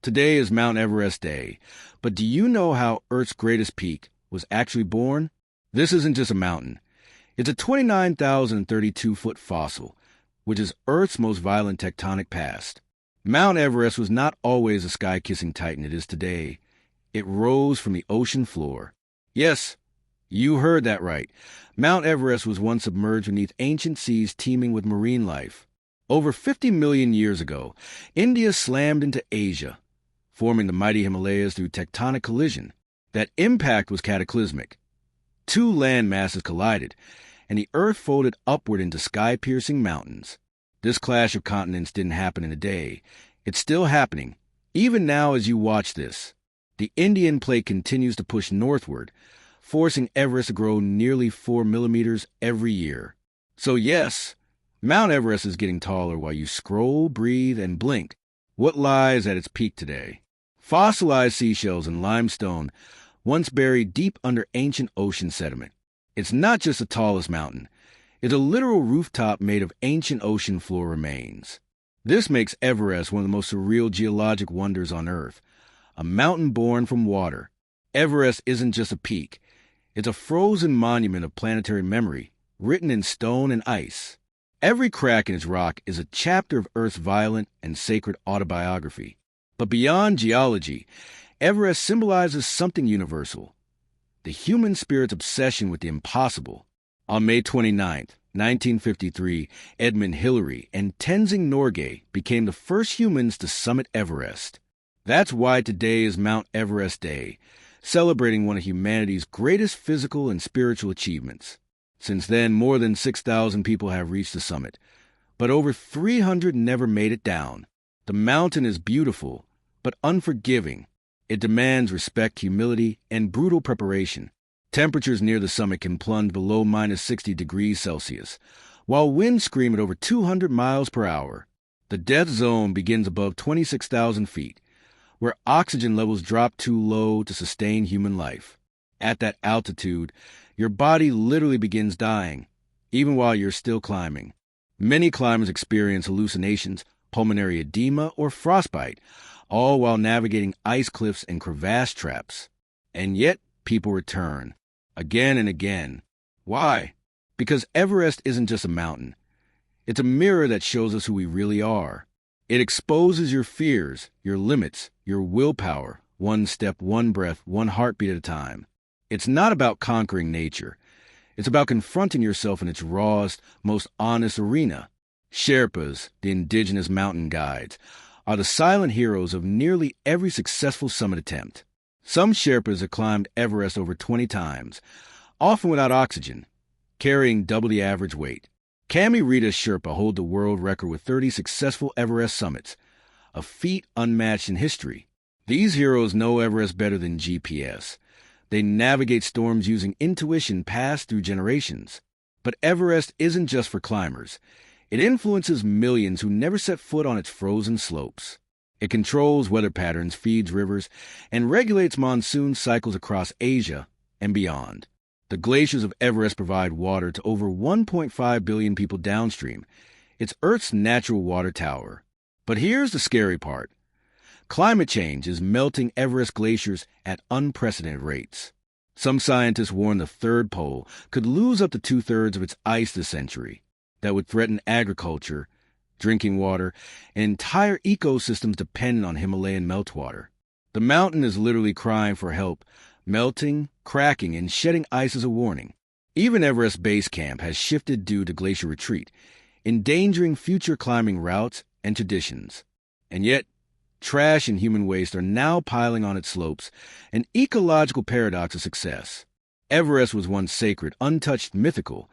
Today is Mount Everest Day, but do you know how Earth's greatest peak was actually born? This isn't just a mountain. It's a 29,032-foot fossil, which is Earth's most violent tectonic past. Mount Everest was not always the sky-kissing titan it is today. It rose from the ocean floor. Yes, you heard that right. Mount Everest was once submerged beneath ancient seas teeming with marine life. Over 50 million years ago, India slammed into Asia, forming the mighty Himalayas through tectonic collision. That impact was cataclysmic. Two land masses collided, and the Earth folded upward into sky-piercing mountains. This clash of continents didn't happen in a day. It's still happening, even now as you watch this. The Indian plate continues to push northward, forcing Everest to grow nearly 4 millimeters every year. So yes, Mount Everest is getting taller while you scroll, breathe, and blink. What lies at its peak today? Fossilized seashells and limestone, once buried deep under ancient ocean sediment. It's not just the tallest mountain. It's a literal rooftop made of ancient ocean floor remains. This makes Everest one of the most surreal geologic wonders on Earth. A mountain born from water. Everest isn't just a peak. It's a frozen monument of planetary memory, written in stone and ice. Every crack in its rock is a chapter of Earth's violent and sacred autobiography. But beyond geology, Everest symbolizes something universal. The human spirit's obsession with the impossible. On May 29, 1953, Edmund Hillary and Tenzing Norgay became the first humans to summit Everest. That's why today is Mount Everest Day, celebrating one of humanity's greatest physical and spiritual achievements. Since then, more than 6,000 people have reached the summit, but over 300 never made it down. The mountain is beautiful, but unforgiving. It demands respect, humility, and brutal preparation. Temperatures near the summit can plunge below minus 60 degrees Celsius, while winds scream at over 200 miles per hour. The death zone begins above 26,000 feet, where oxygen levels drop too low to sustain human life. At that altitude, your body literally begins dying, even while you're still climbing. Many climbers experience hallucinations, pulmonary edema, or frostbite, all while navigating ice cliffs and crevasse traps. And yet, people return, again and again. Why? Because Everest isn't just a mountain. It's a mirror that shows us who we really are. It exposes your fears, your limits, your willpower, one step, one breath, one heartbeat at a time. It's not about conquering nature. It's about confronting yourself in its rawest, most honest arena. Sherpas, the indigenous mountain guides, are the silent heroes of nearly every successful summit attempt. Some Sherpas have climbed Everest over 20 times, often without oxygen, carrying double the average weight. Cami Rita's Sherpa hold the world record with 30 successful Everest summits, a feat unmatched in history. These heroes know Everest better than GPS. They navigate storms using intuition passed through generations. But Everest isn't just for climbers. It influences millions who never set foot on its frozen slopes. It controls weather patterns, feeds rivers, and regulates monsoon cycles across Asia and beyond. The glaciers of Everest provide water to over 1.5 billion people downstream. It's Earth's natural water tower. But here's the scary part. Climate change is melting Everest glaciers at unprecedented rates. Some scientists warn the third pole could lose up to two-thirds of its ice this century. That would threaten agriculture, drinking water, and entire ecosystems dependent on Himalayan meltwater. The mountain is literally crying for help, melting, cracking, and shedding ice as a warning. Even Everest Base Camp has shifted due to glacier retreat, endangering future climbing routes and traditions. And yet, trash and human waste are now piling on its slopes, an ecological paradox of success. Everest was once sacred, untouched, mythical.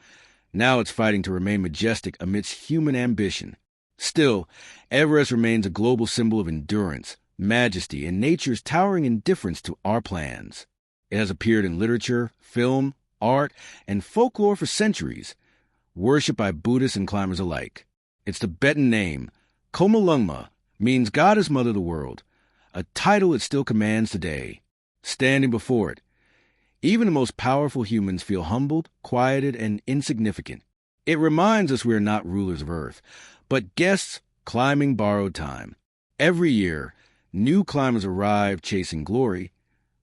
Now it's fighting to remain majestic amidst human ambition. Still, Everest remains a global symbol of endurance, majesty, and nature's towering indifference to our plans. It has appeared in literature, film, art, and folklore for centuries, worshipped by Buddhists and climbers alike. Its Tibetan name, Komalungma, means God is Mother of the World, a title it still commands today. Standing before it, even the most powerful humans feel humbled, quieted, and insignificant. It reminds us we are not rulers of Earth, but guests climbing borrowed time. Every year, New climbers arrive chasing glory,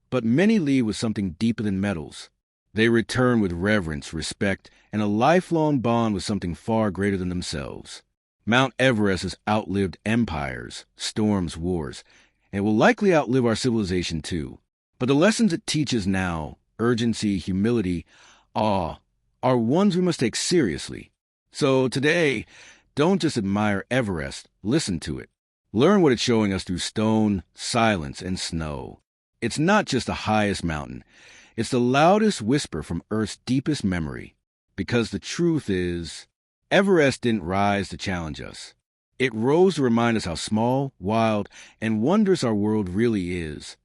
but many leave with something deeper than medals. They return with reverence, respect, and a lifelong bond with something far greater than themselves. Mount Everest has outlived empires, storms, wars, and will likely outlive our civilization too. But the lessons it teaches now, urgency, humility, awe, are ones we must take seriously. So today, don't just admire Everest, listen to it. Learn what it's showing us through stone, silence, and snow. It's not just the highest mountain. It's the loudest whisper from Earth's deepest memory. Because the truth is, Everest didn't rise to challenge us. It rose to remind us how small, wild, and wondrous our world really is.